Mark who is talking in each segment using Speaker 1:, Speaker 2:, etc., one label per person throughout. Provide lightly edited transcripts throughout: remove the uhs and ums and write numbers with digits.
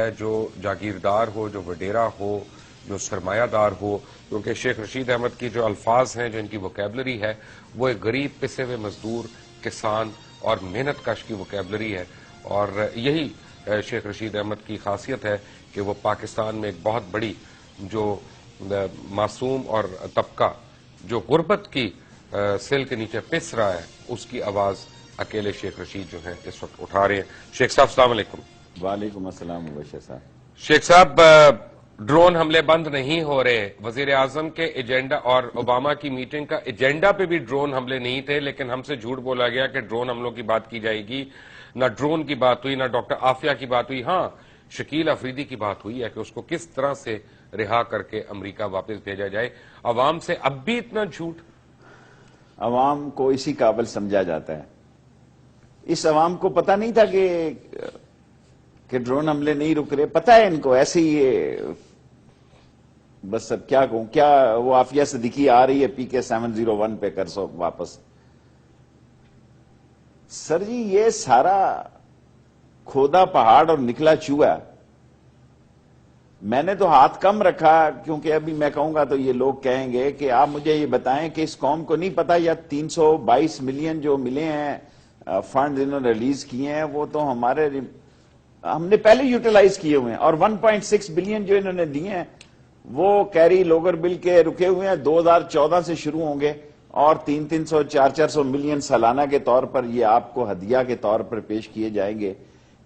Speaker 1: ہے جو جاگیردار ہو، جو وڈیرا ہو، جو سرمایہ دار ہو، کیونکہ شیخ رشید احمد کی جو الفاظ ہیں، جو ان کی ووکیبلری ہے، وہ ایک غریب پسے ہوئے مزدور، کسان اور محنت کش کی ووکیبلری ہے، اور یہی شیخ رشید احمد کی خاصیت ہے کہ وہ پاکستان میں ایک بہت بڑی جو معصوم اور طبقہ جو غربت کی سل کے نیچے پس رہا ہے، اس کی آواز اکیلے شیخ رشید جو ہیں اس وقت اٹھا رہے ہیں۔ شیخ صاحب السلام علیکم۔
Speaker 2: وعلیکم السلام مبشر صاحب۔
Speaker 1: شیخ صاحب، ڈرون حملے بند نہیں ہو رہے، وزیر اعظم کے ایجنڈا اور اوباما کی میٹنگ کا ایجنڈا پہ بھی ڈرون حملے نہیں تھے، لیکن ہم سے جھوٹ بولا گیا کہ ڈرون حملوں کی بات کی جائے گی۔ نہ ڈرون کی بات ہوئی، نہ ڈاکٹر عافیہ کی بات ہوئی۔ ہاں، شکیل افریدی کی بات ہوئی ہے کہ اس کو کس طرح سے رہا کر کے امریکہ واپس بھیجا جائے۔ عوام سے اب بھی اتنا جھوٹ؟
Speaker 2: عوام کو اسی قابل سمجھا جاتا ہے۔ اس عوام کو پتہ نہیں تھا کہ ڈرون حملے نہیں رک رہے، پتہ ہے ان کو، ایسے ہی بس اب کیا کہوں، کیا وہ عافیہ صدیقی آ رہی ہے PK 701 پہ کر سو واپس۔ سر جی، یہ سارا کھودا پہاڑ اور نکلا چوہا، میں نے تو ہاتھ کم رکھا کیونکہ ابھی میں کہوں گا تو یہ لوگ کہیں گے کہ آپ مجھے یہ بتائیں کہ اس قوم کو نہیں پتا یا 322 ملین جو ملے ہیں فنڈ انہوں نے ریلیز کیے ہیں، وہ تو ہم نے پہلے یوٹیلائز کیے ہوئے ہیں، اور 1.6 بلین جو انہوں نے دیے ہیں وہ کیری لوگر بل کے رکے ہوئے ہیں، 2014 سے شروع ہوں گے، اور 300 400 ملین سالانہ کے طور پر یہ آپ کو ہدیہ کے طور پر پیش کیے جائیں گے۔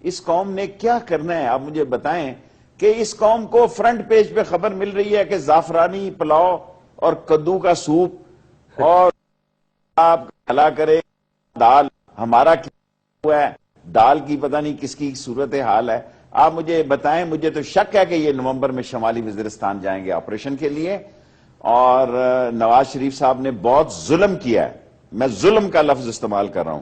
Speaker 2: اس قوم نے کیا کرنا ہے آپ مجھے بتائیں کہ اس قوم کو فرنٹ پیج پہ خبر مل رہی ہے کہ زعفرانی پلاؤ اور کدو کا سوپ اور آپ بھلا کرے دال ہمارا کیا ہوا ہے، دال کی پتہ نہیں کس کی صورت حال ہے۔ آپ مجھے بتائیں، مجھے تو شک ہے کہ یہ نومبر میں شمالی وزیرستان جائیں گے آپریشن کے لیے، اور نواز شریف صاحب نے بہت ظلم کیا ہے، میں ظلم کا لفظ استعمال کر رہا ہوں،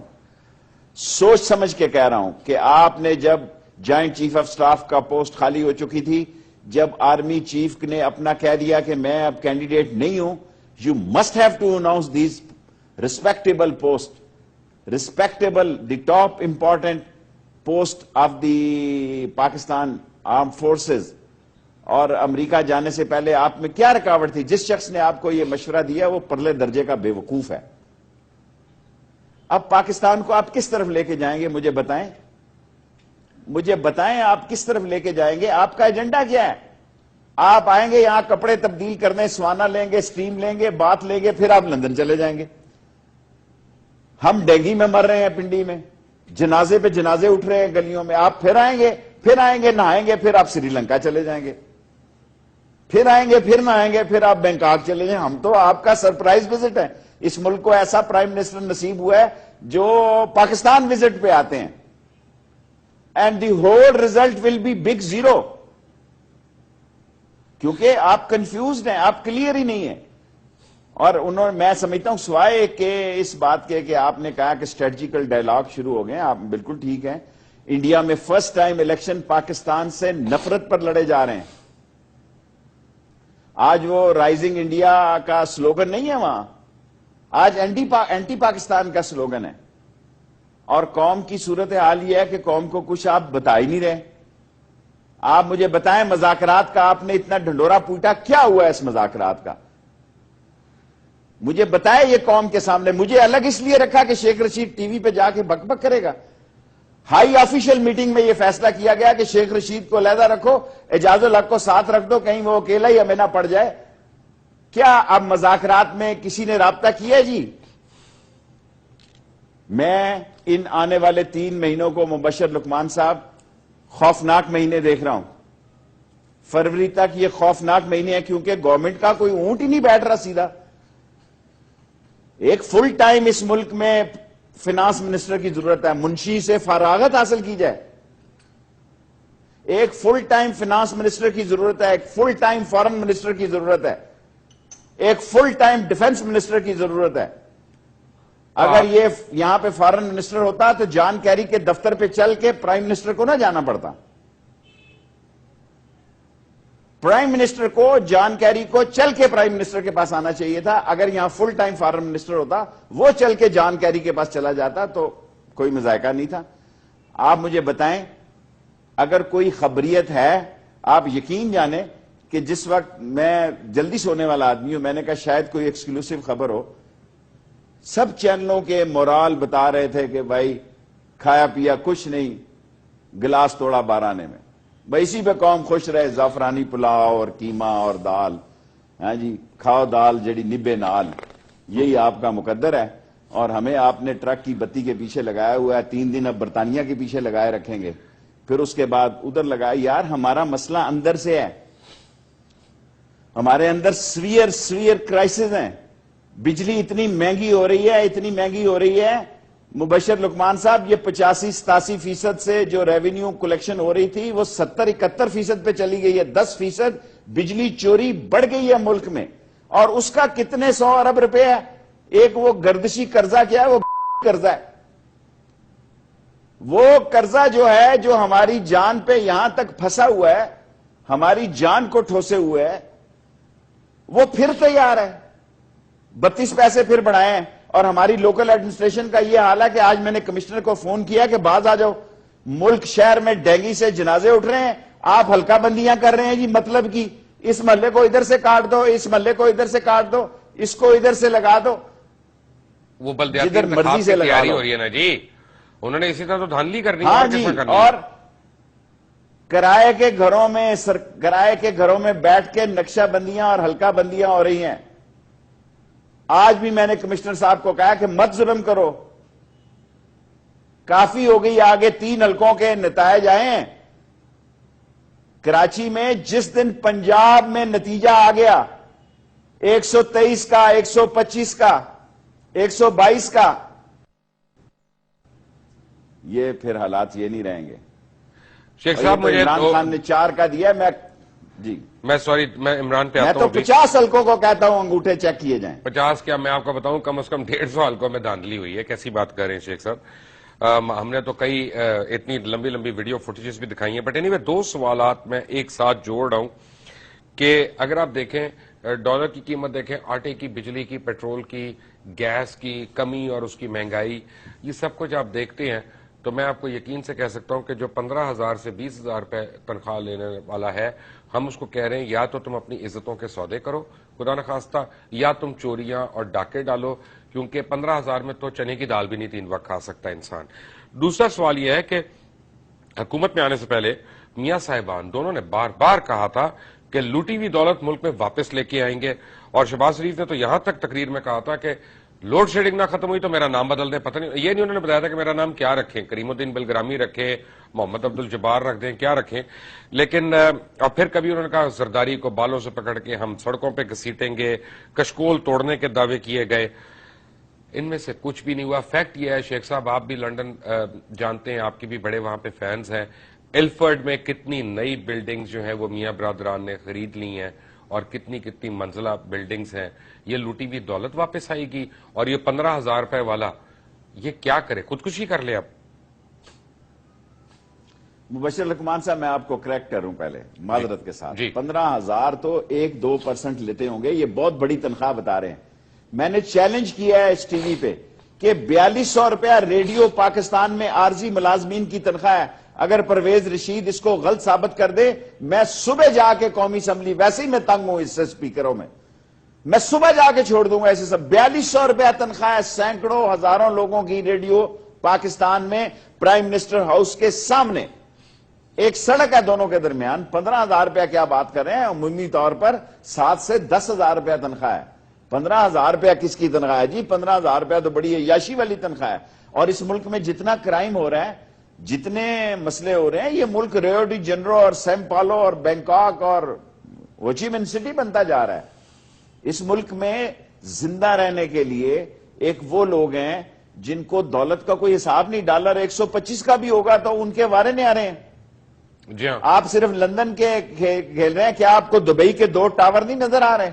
Speaker 2: سوچ سمجھ کے کہہ رہا ہوں کہ آپ نے جب جوائنٹ چیف آف سٹاف کا پوسٹ خالی ہو چکی تھی، جب آرمی چیف نے اپنا کہہ دیا کہ میں اب کینڈیڈیٹ نہیں ہوں، you must have to announce these respectable post, respectable the top important post of the Pakistan arm forces. اور امریکہ جانے سے پہلے آپ میں کیا رکاوٹ تھی؟ جس شخص نے آپ کو یہ مشورہ دیا وہ پرلے درجے کا بے وقوف ہے۔ اب پاکستان کو آپ کس طرف لے کے جائیں گے مجھے بتائیں، مجھے بتائیں آپ کس طرف لے کے جائیں گے؟ آپ کا ایجنڈا کیا ہے؟ آپ آئیں گے یہاں کپڑے تبدیل کرنے، سوانا لیں گے، سٹیم لیں گے، بات لیں گے، پھر آپ لندن چلے جائیں گے۔ ہم ڈینگی میں مر رہے ہیں، پنڈی میں جنازے پہ جنازے اٹھ رہے ہیں گلیوں میں، آپ پھر آئیں گے نہائیں گے، پھر آپ سری لنکا چلے جائیں گے، پھر آئیں گے، پھر نہائیں گے، پھر آپ بینکاک چلے جائیں۔ ہم تو آپ کا سرپرائز وزٹ ہے، اس ملک کو ایسا پرائم منسٹر نصیب ہوا ہے جو پاکستان وزٹ پہ آتے ہیں، and the whole result will be big zero, کیونکہ آپ کنفیوزڈ ہیں، آپ کلیئر ہی نہیں ہیں۔ اور میں سمجھتا ہوں سوائے کہ اس بات کے کہ آپ نے کہا کہ اسٹریٹجیکل ڈائلاگ شروع ہو گئے، آپ بالکل ٹھیک ہیں، انڈیا میں فرسٹ ٹائم الیکشن پاکستان سے نفرت پر لڑے جا رہے ہیں۔ آج وہ رائزنگ انڈیا کا سلوگن نہیں ہے وہاں، آج اینٹی پاکستان کا سلوگن ہے، اور قوم کی صورت حال یہ ہے کہ قوم کو کچھ آپ بتا ہی نہیں رہے۔ آپ مجھے بتائیں، مذاکرات کا آپ نے اتنا ڈھنڈورا پیٹا، کیا ہوا ہے اس مذاکرات کا؟ مجھے بتائے یہ قوم کے سامنے۔ مجھے الگ اس لیے رکھا کہ شیخ رشید ٹی وی پہ جا کے بک بک کرے گا؟ ہائی آفیشیل میٹنگ میں یہ فیصلہ کیا گیا کہ شیخ رشید کو علیحدہ رکھو، اعجاز الحق کو ساتھ رکھ دو، کہیں وہ اکیلا ہی ہمیں نہ پڑ جائے۔ کیا اب مذاکرات میں کسی نے رابطہ کیا ہے؟ جی میں ان آنے والے 3 مہینوں کو مبشر لقمان صاحب خوفناک مہینے دیکھ رہا ہوں۔ فروری تک یہ خوفناک مہینے ہیں کیونکہ گورنمنٹ کا کوئی اونٹ ہی نہیں بیٹھ رہا سیدھا۔ ایک فل ٹائم اس ملک میں فنانس منسٹر کی ضرورت ہے، منشی سے فراغت حاصل کی جائے۔ ایک فل ٹائم فنانس منسٹر کی ضرورت ہے، ایک فل ٹائم فارن منسٹر کی ضرورت ہے، ایک فل ٹائم ڈیفنس منسٹر کی ضرورت ہے۔ اگر یہ یہاں پہ فارن منسٹر ہوتا تو جان کیری کے دفتر پہ چل کے پرائم منسٹر کو نہ جانا پڑتا۔ پرائم منسٹر کو، جان کیری کو چل کے پرائم منسٹر کے پاس آنا چاہیے تھا۔ اگر یہاں فل ٹائم فارن منسٹر ہوتا، وہ چل کے جان کیری کے پاس چلا جاتا تو کوئی مذائقہ نہیں تھا۔ آپ مجھے بتائیں، اگر کوئی خبریت ہے، آپ یقین جانیں کہ جس وقت میں جلدی سونے والا آدمی ہوں، میں نے کہا شاید کوئی ایکسکلوسیو خبر ہو، سب چینلوں کے مورال بتا رہے تھے کہ بھائی کھایا پیا کچھ نہیں، گلاس توڑا 12 آنے میں، بھائی اسی پہ قوم خوش رہے، زعفرانی پلاؤ اور قیمہ اور دال، ہاں جی کھاؤ دال جڑی نبے نال، یہی آپ کا مقدر ہے، اور ہمیں آپ نے ٹرک کی بتی کے پیچھے لگایا ہوا ہے، 3 دن اب برطانیہ کے پیچھے لگائے رکھیں گے، پھر اس کے بعد ادھر لگائے۔ یار ہمارا مسئلہ اندر سے ہے، ہمارے اندر سویئر کرائسس ہیں، بجلی اتنی مہنگی ہو رہی ہے، اتنی مہنگی ہو رہی ہے، مبشر لقمان صاحب، یہ 85-87% سے جو ریونیو کلیکشن ہو رہی تھی وہ 70-71% پہ چلی گئی ہے، 10% بجلی چوری بڑھ گئی ہے ملک میں، اور اس کا کتنے 100 ارب روپے ہے؟ ایک وہ گردشی قرضہ کیا ہے، وہ قرضہ ہے، وہ قرضہ جو ہے جو ہماری جان پہ یہاں تک پھنسا ہوا ہے، ہماری جان کو ٹھوسے ہوئے ہے، وہ پھر تیار ہے 32 پیسے پھر بڑھائے ہیں، اور ہماری لوکل ایڈمنسٹریشن کا یہ حال ہے کہ آج میں نے کمشنر کو فون کیا کہ باز آ جاؤ، ملک شہر میں ڈینگی سے جنازے اٹھ رہے ہیں، آپ ہلکا بندیاں کر رہے ہیں جی، مطلب کی اس محلے کو ادھر سے کاٹ دو، اس محلے کو ادھر سے کاٹ دو، اس کو ادھر سے لگا دو،
Speaker 1: وہ بلدیاتی
Speaker 2: جدھر
Speaker 1: انتخاب
Speaker 2: مرضی
Speaker 1: کی
Speaker 2: سے لگا
Speaker 1: تیاری
Speaker 2: دو۔
Speaker 1: ہو رہی ہے نا جی، انہوں نے اسی طرح تو دھاندلی کرنی ہے،
Speaker 2: ہاں
Speaker 1: اور
Speaker 2: جی،
Speaker 1: کس طرح کرنی ہے؟
Speaker 2: اور کرائے کے گھروں میں بیٹھ کے نقشہ بندیاں اور ہلکا بندیاں ہو رہی ہیں۔ آج بھی میں نے کمشنر صاحب کو کہا کہ مت ظلم کرو، کافی ہو گئی، آگے 3 حلقوں کے نتائج آئے ہیں۔ کراچی میں جس دن پنجاب میں نتیجہ آ گیا 123 کا، 125 کا، 122 کا، یہ پھر حالات یہ نہیں رہیں گے۔
Speaker 1: شیخ
Speaker 2: اور یہ
Speaker 1: صاحب
Speaker 2: تو
Speaker 1: مجھے
Speaker 2: عمران خان نے 4 کا دیا،
Speaker 1: میں سوری، میں عمران پہ
Speaker 2: میں
Speaker 1: آتا
Speaker 2: تو
Speaker 1: ہوں ابھی۔
Speaker 2: 50 حلقوں کو کہتا ہوں انگوٹھے چیک کیے جائیں۔
Speaker 1: 50 کیا، میں آپ کو بتاؤں کم از کم 150 حلقوں میں دھاندلی ہوئی ہے، کیسی بات کر رہے ہیں شیخ صاحب؟ ہم نے تو کئی اتنی لمبی لمبی ویڈیو فوٹیجز بھی دکھائی ہیں، بٹ اینی وے 2 سوالات میں ایک ساتھ جوڑ رہا ہوں کہ اگر آپ دیکھیں ڈالر کی قیمت دیکھیں، آٹے کی، بجلی کی، پیٹرول کی، گیس کی کمی اور اس کی مہنگائی، یہ سب کچھ آپ دیکھتے ہیں تو میں آپ کو یقین سے کہہ سکتا ہوں کہ جو 15,000 سے 20,000 روپے تنخواہ لینے والا ہے، ہم اس کو کہہ رہے ہیں یا تو تم اپنی عزتوں کے سودے کرو خدا نخواستہ، یا تم چوریاں اور ڈاکے ڈالو، کیونکہ 15,000 میں تو چنے کی دال بھی نہیں 3 وقت کھا سکتا انسان۔ دوسرا سوال یہ ہے کہ حکومت میں آنے سے پہلے میاں صاحبان دونوں نے بار بار کہا تھا کہ لوٹی ہوئی دولت ملک میں واپس لے کے آئیں گے، اور شہباز شریف نے تو یہاں تک تقریر میں کہا تھا کہ لوڈ شیڈنگ نہ ختم ہوئی تو میرا نام بدل دیں، پتہ نہیں یہ نہیں انہوں نے بتایا تھا کہ میرا نام کیا رکھیں، کریم الدین بلگرامی رکھیں، محمد عبد الجبار رکھ دیں، کیا رکھیں، لیکن اور پھر کبھی انہوں نے کہا زرداری کو بالوں سے پکڑ کے ہم سڑکوں پہ گھسیٹیں گے، کشکول توڑنے کے دعوے کیے گئے، ان میں سے کچھ بھی نہیں ہوا۔ فیکٹ یہ ہے شیخ صاحب، آپ بھی لنڈن جانتے ہیں، آپ کے بھی بڑے وہاں پہ فینز ہیں، ایلفرڈ میں کتنی نئی بلڈنگز جو ہیں وہ میاں برادران نے خرید لی ہیں، اور کتنی کتنی منزلہ بلڈنگز ہیں، یہ لوٹی ہوئی دولت واپس آئے گی، اور یہ 15,000 روپے والا یہ کیا کرے، خودکشی کر لے اب؟
Speaker 2: مبشر لقمان صاحب، میں آپ کو کریکٹ کروں پہلے معذرت کے ساتھ،
Speaker 1: جی
Speaker 2: 15,000 تو 1-2% لیتے ہوں گے، یہ بہت بڑی تنخواہ بتا رہے ہیں۔ میں نے چیلنج کیا ہے اس ٹی وی پہ کہ 4,200 روپیہ ریڈیو پاکستان میں عارضی ملازمین کی تنخواہ ہے، اگر پرویز رشید اس کو غلط ثابت کر دے، میں صبح جا کے قومی اسمبلی، ویسے ہی میں تنگ ہوں اس سے اسپیکروں میں صبح جا کے چھوڑ دوں گا ایسے سب۔ 4,200 روپیہ تنخواہ ہے، سینکڑوں ہزاروں لوگوں کی ریڈیو پاکستان میں، پرائم منسٹر ہاؤس کے سامنے ایک سڑک ہے دونوں کے درمیان۔ 15,000 روپیہ کیا بات کر رہے ہیں؟ عمومی طور پر 7 سے 10,000 روپیہ تنخواہ ہے۔ 15,000 روپیہ کس کی تنخواہ ہے جی؟ 15,000 روپیہ تو بڑی عیاشی والی تنخواہ ہے۔ اور اس ملک میں جتنا کرائم ہو رہا ہے، جتنے مسئلے ہو رہے ہیں، یہ ملک ریو ڈی جنیرو اور سیم پالو اور بینکاک اور ہوچی من سٹی بنتا جا رہا ہے۔ اس ملک میں زندہ رہنے کے لیے ایک وہ لوگ ہیں جن کو دولت کا کوئی حساب نہیں، ڈالر 125 کا بھی ہوگا تو ان کے وارے نہیں آ رہے ہیں۔
Speaker 1: جی ہاں،
Speaker 2: آپ صرف لندن کے کھیل رہے ہیں، کیا آپ کو دبئی کے 2 ٹاور نہیں نظر آ رہے؟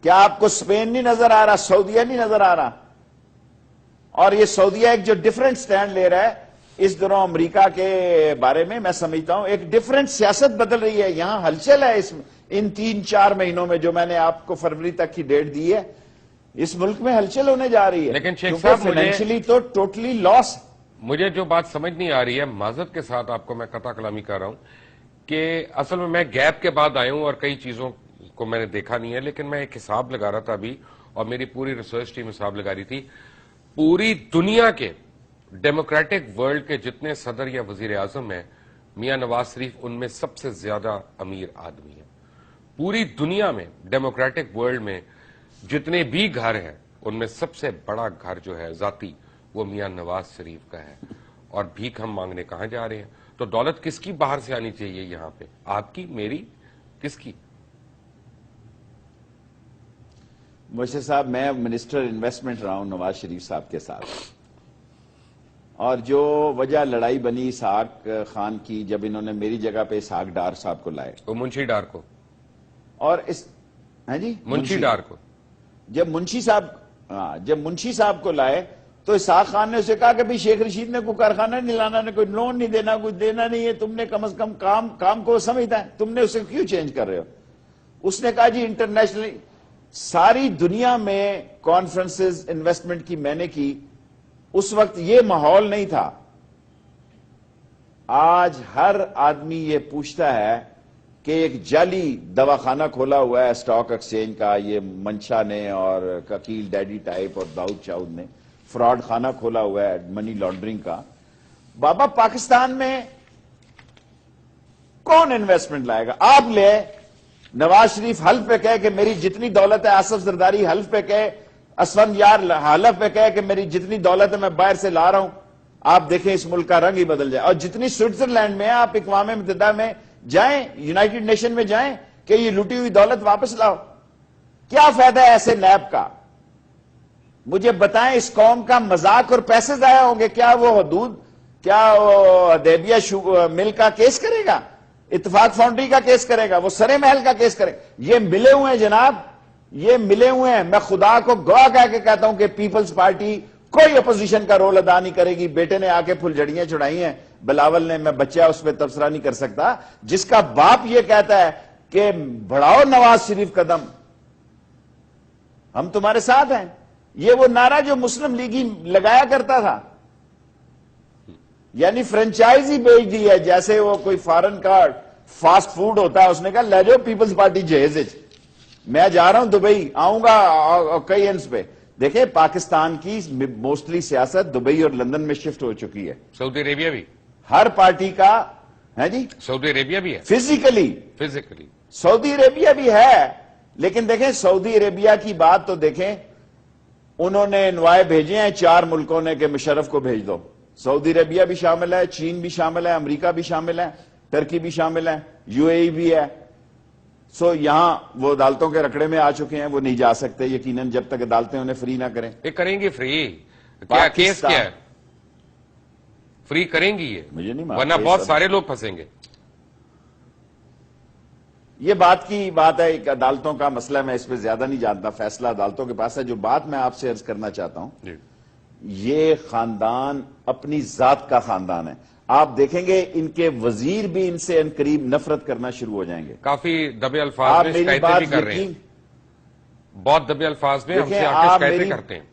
Speaker 2: کیا آپ کو اسپین نہیں نظر آ رہا؟ سعودیہ نہیں نظر آ رہا؟ اور یہ سعودیہ ایک جو ڈیفرنٹ سٹینڈ لے رہا ہے اس دوروں امریکہ کے بارے میں سمجھتا ہوں ایک ڈیفرنٹ سیاست بدل رہی ہے۔ یہاں ہلچل ہے ان 3-4 مہینوں میں، جو میں نے آپ کو فروری تک کی ڈیٹ دی ہے، اس ملک میں ہلچل ہونے جا رہی ہے،
Speaker 1: لیکن شیخ
Speaker 2: کیونکہ
Speaker 1: صاحب
Speaker 2: فائنینشلی تو ٹوٹلی لاس۔
Speaker 1: مجھے جو بات سمجھ نہیں آ رہی ہے، معذرت کے ساتھ آپ کو میں قطع کلامی کر رہا ہوں کہ اصل میں گیپ کے بعد آیا ہوں اور کئی چیزوں کو میں نے دیکھا نہیں ہے، لیکن میں ایک حساب لگا رہا تھا ابھی، اور میری پوری ریسرچ ٹیم حساب لگا رہی تھی. پوری دنیا کے ڈیموکریٹک ورلڈ کے جتنے صدر یا وزیر اعظم ہیں، میاں نواز شریف ان میں سب سے زیادہ امیر آدمی ہے. پوری دنیا میں ڈیموکریٹک ورلڈ میں جتنے بھی گھر ہیں ان میں سب سے بڑا گھر جو ہے ذاتی وہ میاں نواز شریف کا ہے. اور بھیک ہم مانگنے کہاں جا رہے ہیں؟ تو دولت کس کی باہر سے آنی چاہیے یہاں پہ؟ آپ کی، میری، کس کی؟
Speaker 2: مرشد صاحب، میں منسٹر انویسٹمنٹ رہا ہوں نواز شریف صاحب کے ساتھ، اور جو وجہ لڑائی بنی اسحاق خان کی جب انہوں نے میری جگہ پہ اسحاق ڈار صاحب کو لائے،
Speaker 1: وہ منشی ڈار کو،
Speaker 2: اور اس ہاں جی
Speaker 1: منشی ڈار کو
Speaker 2: جب منشی صاحب کو لائے تو اسحاق خان نے اسے کہا کہ بھی شیخ رشید نے کوئی کارخانہ نہیں لانا، نے کوئی لون نہیں دینا، کچھ دینا نہیں ہے، تم نے کم از کم کام کو سمجھتا ہے، تم نے اسے کیوں چینج کر رہے ہو؟ اس نے کہا جی انٹرنیشنلی ساری دنیا میں کانفرنسز انویسٹمنٹ کی میں نے کی، اس وقت یہ ماحول نہیں تھا. آج ہر آدمی یہ پوچھتا ہے کہ ایک جعلی دواخانہ کھولا ہوا ہے اسٹاک ایکسچینج کا، یہ منشا نے اور ککیل ڈیڈی ٹائپ اور داؤد چاؤد نے فراڈ خانہ کھولا ہوا ہے منی لانڈرنگ کا. بابا پاکستان میں کون انویسٹمنٹ لائے گا؟ آپ لے نواز شریف حلف پہ کہے کہ میری جتنی دولت ہے، آصف زرداری حلف پہ کہے، اسفند یار حلف پہ کہے کہ میری جتنی دولت ہے میں باہر سے لا رہا ہوں، آپ دیکھیں اس ملک کا رنگ ہی بدل جائے. اور جتنی سوئٹزرلینڈ میں آپ اقوام متحدہ میں جائیں، یونائٹڈ نیشن میں جائیں کہ یہ لوٹی ہوئی دولت واپس لاؤ. کیا فائدہ ہے ایسے نیب کا؟ مجھے بتائیں، اس قوم کا مذاق اور پیسے ضائع ہوں گے؟ کیا وہ حدود، کیا وہ حدیبیہ مل کا کیس کرے گا؟ اتفاق فاؤنڈری کا کیس کرے گا؟ وہ سرے محل کا کیس کرے گا؟ یہ ملے ہوئے ہیں جناب، یہ ملے ہوئے ہیں. میں خدا کو گواہ کہہ کے کہتا ہوں کہ پیپلز پارٹی کوئی اپوزیشن کا رول ادا نہیں کرے گی. بیٹے نے آ کے پھلجھڑیاں چڑھائی ہیں بلاول نے، میں بچہ اس پہ تبصرہ نہیں کر سکتا. جس کا باپ یہ کہتا ہے کہ بڑھاؤ نواز شریف قدم، ہم تمہارے ساتھ ہیں. یہ وہ نعرہ جو مسلم لیگی لگایا کرتا تھا، یعنی فرنچائز ہی بیچ دی ہے جیسے وہ کوئی فارن کا فاسٹ فوڈ ہوتا ہے. اس نے کہا لے جاؤ پیپلز پارٹی جہیز، میں جا رہا ہوں دبئی، آؤں گا کئی اینڈز پہ. دیکھیں پاکستان کی موسٹلی سیاست دبئی اور لندن میں شفٹ ہو چکی ہے.
Speaker 1: سعودی عربیہ بھی،
Speaker 2: ہر پارٹی کا ہے جی،
Speaker 1: سعودی عربیہ بھی ہے
Speaker 2: فزیکلی سعودی عربیہ بھی ہے. لیکن دیکھیں سعودی عربیہ کی بات تو دیکھیں، انہوں نے انوائے بھیجے ہیں 4 ملکوں نے کہ مشرف کو بھیج دو. سعودی عربیہ بھی شامل ہے، چین بھی شامل ہے، امریکہ بھی شامل ہے، ترکی بھی شامل ہے، یو اے ای بھی ہے. سو یہاں وہ عدالتوں کے رکڑے میں آ چکے ہیں، وہ نہیں جا سکتے یقیناً جب تک عدالتیں انہیں فری نہ کریں.
Speaker 1: یہ کریں گی فری؟ کیا کیس کیا ہے؟ فری کریں گی یہ؟
Speaker 2: مجھے نہیں معلوم،
Speaker 1: ورنہ بہت سارے لوگ پھنسیں گے.
Speaker 2: یہ بات کی بات ہے، ایک عدالتوں کا مسئلہ، میں اس پہ زیادہ نہیں جانتا، فیصلہ عدالتوں کے پاس ہے. جو بات میں آپ سے عرض کرنا چاہتا ہوں، یہ خاندان اپنی ذات کا خاندان ہے. آپ دیکھیں گے ان کے وزیر بھی ان سے انقریب نفرت کرنا شروع ہو جائیں گے.
Speaker 1: کافی دبے الفاظ میں شکایتیں بھی کر رہے ہیں، بہت دبے الفاظ میں ہم سے آ کے شکایتیں کرتے ہیں.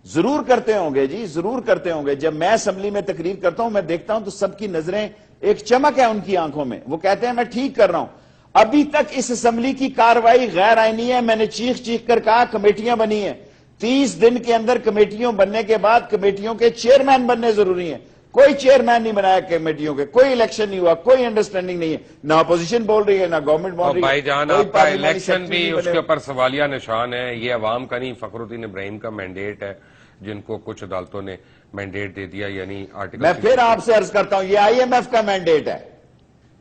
Speaker 2: ضرور کرتے ہوں گے جی، ضرور کرتے ہوں گے. جب میں اسمبلی میں تقریر کرتا ہوں، میں دیکھتا ہوں تو سب کی نظریں ایک چمک ہے ان کی آنکھوں میں. وہ کہتے ہیں میں ٹھیک کر رہا ہوں. ابھی تک اس اسمبلی کی کارروائی غیر آئینی ہے. میں نے چیخ چیخ کر کہا کمیٹیاں بنی ہیں، 30 دن کے اندر کمیٹیوں بننے کے بعد کمیٹیوں کے چیئرمین بننے ضروری ہیں. کوئی چیئرمین نہیں بنایا کمیٹیوں کے، کوئی الیکشن نہیں ہوا، کوئی انڈرسٹینڈنگ نہیں ہے. نہ اپوزیشن بول رہی ہے، نہ گورنمنٹ بول رہی ہے.
Speaker 1: بھائی جان آپ کا الیکشن بھی اس کے اوپر سوالیہ نشان ہے. یہ عوام کا نہیں، فخر الدین ابراہیم کا مینڈیٹ ہے، جن کو کچھ عدالتوں نے مینڈیٹ دے دیا. یعنی آرٹیکل
Speaker 2: میں پھر آپ سے عرض کرتا ہوں، یہ آئی ایم ایف کا مینڈیٹ ہے.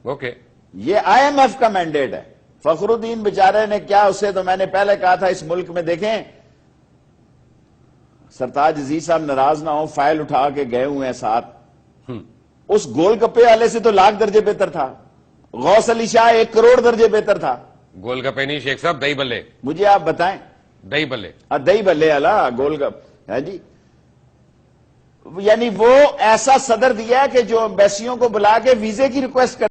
Speaker 1: اوکے،
Speaker 2: یہ آئی ایم ایف کا مینڈیٹ ہے. فخر الدین بیچارے نے کیا، اسے تو میں نے پہلے کہا تھا اس ملک میں دیکھیں، سرتاج عزیز صاحب ناراض نہ ہو، فائل اٹھا کے گئے ہوئے ہیں ساتھ. اس گول گپے والے سے تو لاکھ درجے بہتر تھا. غوث علی شاہ 1 کروڑ درجے بہتر تھا.
Speaker 1: گول گپے نہیں شیخ صاحب، دہی بلے.
Speaker 2: مجھے آپ بتائیں،
Speaker 1: دہی بلے،
Speaker 2: دہی بلے والا گول گپ ہے جی. یعنی وہ ایسا صدر دیا کہ جو ایمبیسیوں کو بلا کے ویزے کی ریکویسٹ کر